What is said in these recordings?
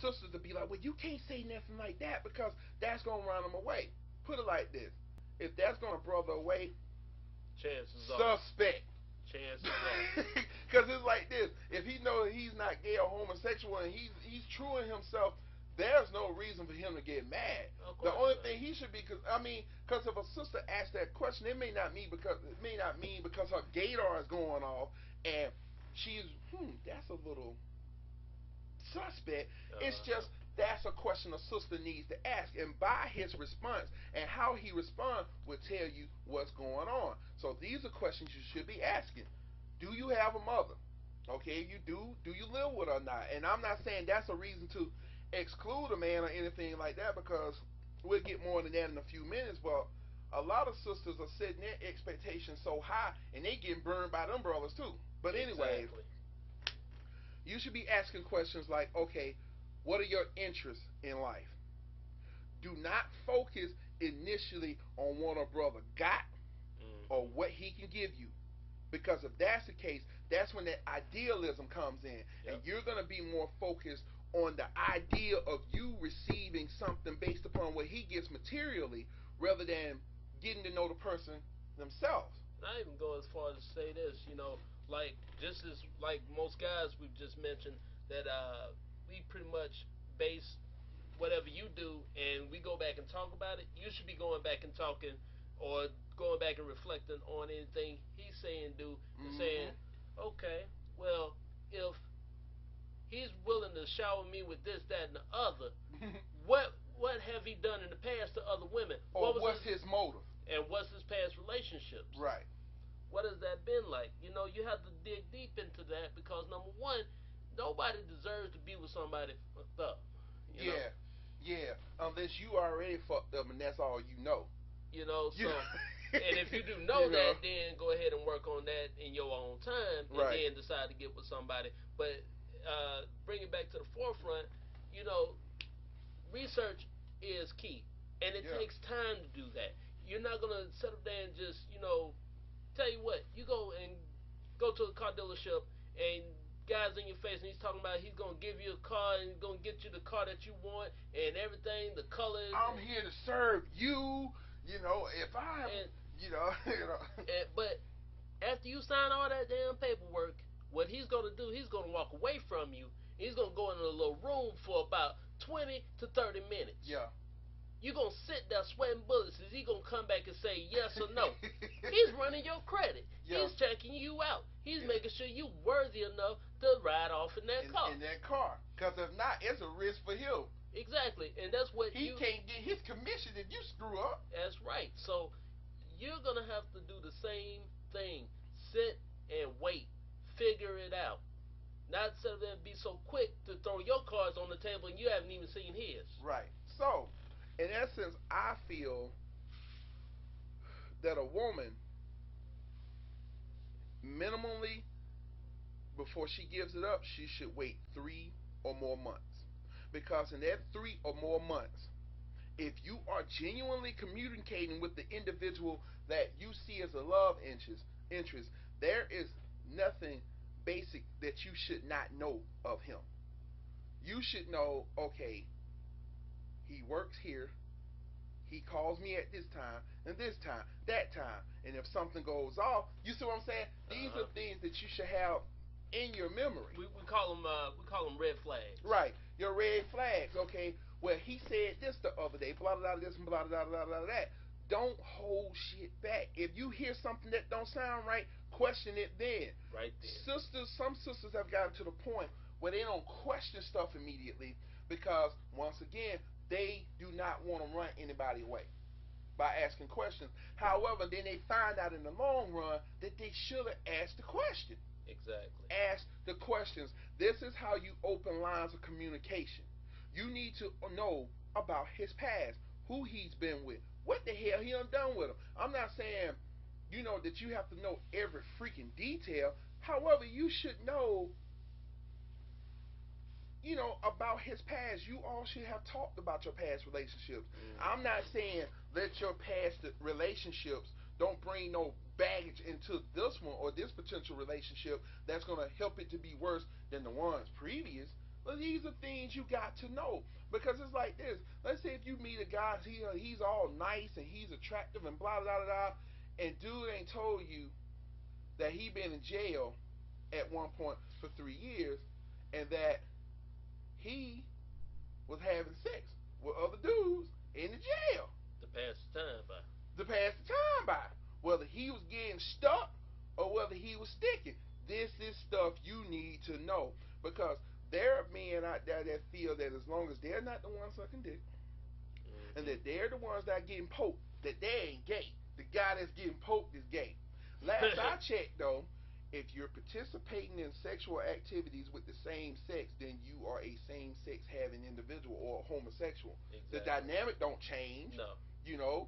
sisters to be like, well, you can't say nothing like that because that's gonna run them away. Put it like this: if that's gonna brother away, Chances are. suspect. Chances are. Because it's like this: if he knows he's not gay or homosexual and he's true in himself, there's no reason for him to get mad. Of The course only not. thing he should be, because if a sister asks that question, it may not mean because her gaydar is going off and she's that's a little suspect. It's Uh huh. just that's a question a sister needs to ask, and by his response and how he responds will tell you what's going on. So these are questions you should be asking. Do you have a mother? Okay, you do. Do you live with her or not? And I'm not saying that's a reason to exclude a man or anything like that because we'll get more into that in a few minutes. But a lot of sisters are setting their expectations so high and they getting burned by them brothers too. But anyways, Exactly. you should be asking questions like, okay, what are your interests in life? Do not focus initially on what a brother got or Mhm. what he can give you. Because if that's the case, that's when that idealism comes in. And Yep. you're going to be more focused on the idea of you receiving something based upon what he gets materially rather than getting to know the person themselves. And I even go as far as to say this, like just as like most guys we've just mentioned that we pretty much base whatever you do and we go back and talk about it. You should be going back and talking or going back and reflecting on anything he's saying, do, and saying, Mm-hmm. okay, well, if he's willing to shower me with this, that, and the other, what have he done in the past to other women? Or What was what's his his motive? and what's his past relationships? Right. What has that been like? You have to dig deep into that because number one, nobody deserves to be with somebody fucked up. You know, Yeah. Yeah. Unless you already fucked up and that's all you know. You so. And if you do you know know. that, then go ahead and work on that in your own time, and Right. then decide to get with somebody. But bring it back to the forefront. You know, research is key, and it Yeah. takes time to do that. You're not gonna sit up there and just tell you what, you go to a car dealership and guys in your face and he's talking about he's gonna give you a car and gonna get you the car that you want and everything, the colors I'm here to serve you. If I have, and you know. but after you sign all that damn paperwork, what he's gonna do, he's gonna walk away from you. He's gonna go in a little room for about 20 to 30 minutes. Yeah. You're gonna sit there sweating bullets. Is he gonna come back and say yes or no? He's running your credit. Yeah. He's checking you out. He's Yeah. making sure you worthy enough to ride off in that car. In that car. Because if not, it's a risk for him. Exactly. And that's what He you can't get his commission if you screw up. that's right. So you're gonna have to do the same thing. Sit and wait. Figure it out. Not sit there and be so quick to throw your cards on the table and you haven't even seen his. Right. So, in essence, I feel that a woman, minimally, before she gives it up, she should wait 3 or more months. Because in that 3 or more months, if you are genuinely communicating with the individual that you see as a love interest, there is nothing basic that you should not know of him. You should know, okay, he works here, he calls me at this time, and this time, that time. And if something goes off, you see what I'm saying? These are Uh-huh. things that you should have in your memory. We call them red flags. Right. Your red flags, okay? Well, he said this the other day, blah, blah, blah, this, and blah, blah, blah, blah, that. Don't hold shit back. If you hear something that don't sound right, question it then. Right then. Some sisters have gotten to the point where they don't question stuff immediately because, once again, they do not want to run anybody away by asking questions. However, then they find out in the long run that they should have asked the question. Exactly. Ask the questions. This is how you open lines of communication. You need to know about his past, who he's been with, what the hell he done with him. I'm not saying, that you have to know every freaking detail. However, you should know, about his past. You all should have talked about your past relationships. I'm not Mm-hmm. saying let your past relationships don't bring no baggage into this one or this potential relationship that's going to help it to be worse than the ones previous. Well, these are things you got to know because it's like this. Let's say if you meet a guy, he's all nice and he's attractive and blah blah blah, blah and dude ain't told you that he been in jail at one point for 3 years and that he was having sex with other dudes in the jail To pass the time by. to pass the time by. Whether he was getting stuck or whether he was sticking. This is stuff you need to know because there are men out there that feel that as long as they're not the ones sucking dick and that they're the ones that are getting poked, that they ain't gay. The guy that's getting poked is gay. Last I checked, though, if you're participating in sexual activities with the same sex, then you are a same-sex having individual or homosexual. Exactly. The dynamic don't change. No. You know,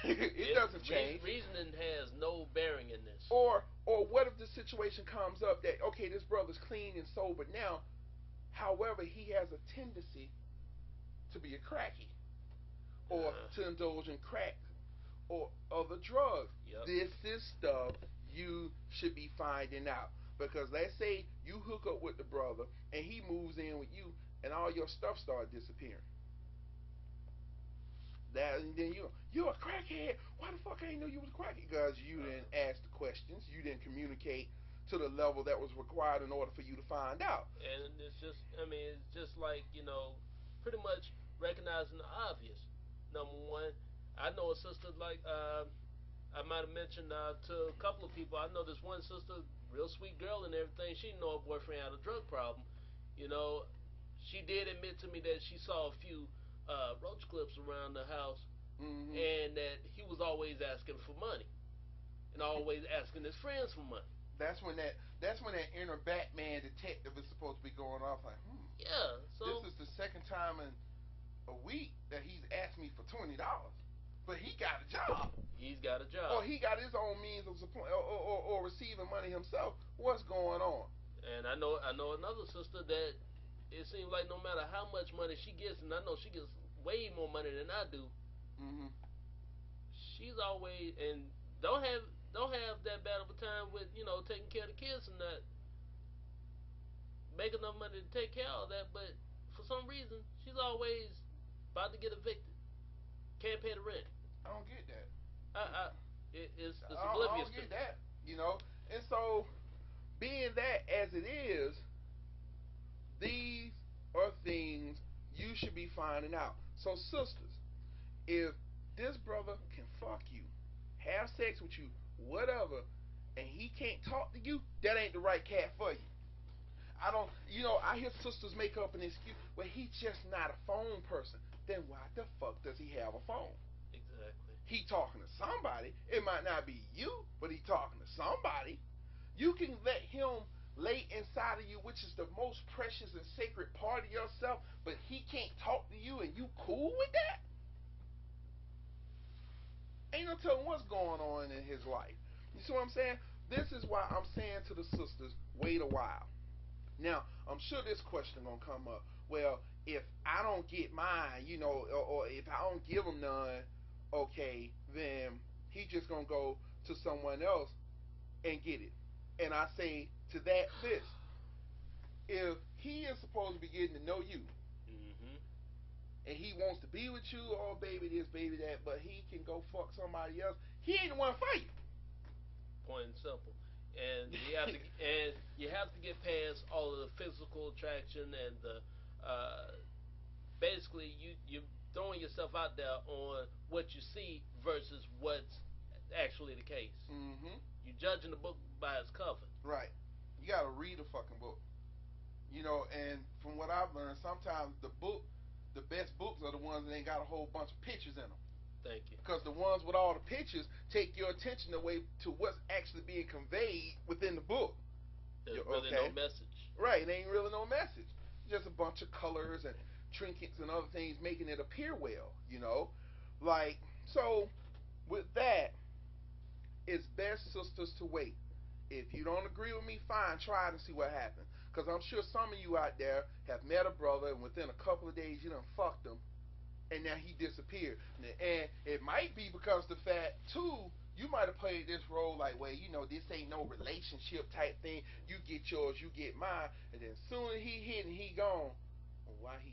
it doesn't change. Reasoning has no bearing in this. Or what if the situation comes up that okay, this brother's clean and sober now, however, he has a tendency to be a cracky or to indulge in crack or other drugs. Yep. This is stuff you should be finding out because let's say you hook up with the brother and he moves in with you and all your stuff start disappearing. That and then you're a crackhead. Why the fuck I didn't know you was a crackhead? Because you didn't ask the questions. You didn't communicate to the level that was required in order for you to find out. And it's just, I mean, it's just like pretty much recognizing the obvious. Number one, I know a sister like I might have mentioned to a couple of people. I know this one sister, real sweet girl and everything. She didn't know her boyfriend had a drug problem. She did admit to me that she saw a few roach clips around the house, and that he was always asking for money, and always asking his friends for money. That's when that inner Batman detective is supposed to be going off like, yeah. So this is the second time in a week that he's asked me for $20, but he got a job. He's got a job, or he got his own means of supply, or receiving money himself. What's going on? And I know another sister that it seems like no matter how much money she gets, and I know she gets way more money than I do. She's always and don't have that bad of a time with taking care of the kids and not make enough money to take care of that. But for some reason, she's always about to get evicted. Can't pay the rent. I don't get that. It's oblivious I don't get that. And so being that as it is, these are things you should be finding out. So sisters, if this brother can fuck you, have sex with you, whatever, and he can't talk to you, that ain't the right cat for you. I hear sisters make up an excuse, well, he's just not a phone person. Then why the fuck does he have a phone? Exactly. He talking to somebody. It might not be you, but he talking to somebody. You can let him lay inside of you, which is the most precious and sacred part of yourself, but he can't talk to you and you cool with that? Ain't no telling what's going on in his life. You see what I'm saying? This is why I'm saying to the sisters, wait a while. Now, I'm sure this question gonna come up. Well, if I don't get mine, or if I don't give him none, okay, then he just gonna go to someone else and get it. And I say to that this: if he is supposed to be getting to know you, and he wants to be with you, oh baby this, baby that, but he can go fuck somebody else, he ain't the one for you. Point and simple. And you have to get past all of the physical attraction and the basically you're throwing yourself out there on what you see versus what's actually the case. You're judging the book by its cover. Right. You gotta read the fucking book. And from what I've learned, sometimes the best books are the ones that ain't got a whole bunch of pictures in them. Thank you. Because the ones with all the pictures take your attention away to what's actually being conveyed within the book. There's really no message. Right, it ain't really no message. Just a bunch of colors and trinkets and other things making it appear well, so with that, it's best, sisters, to wait. If you don't agree with me, fine, try it and see what happens. Because I'm sure some of you out there have met a brother and within a couple of days you done fucked him and now he disappeared. And it might be because the fact, too, You might have played this role like, well, this ain't no relationship type thing. You get yours, you get mine, and then soon as he hit and he gone, why he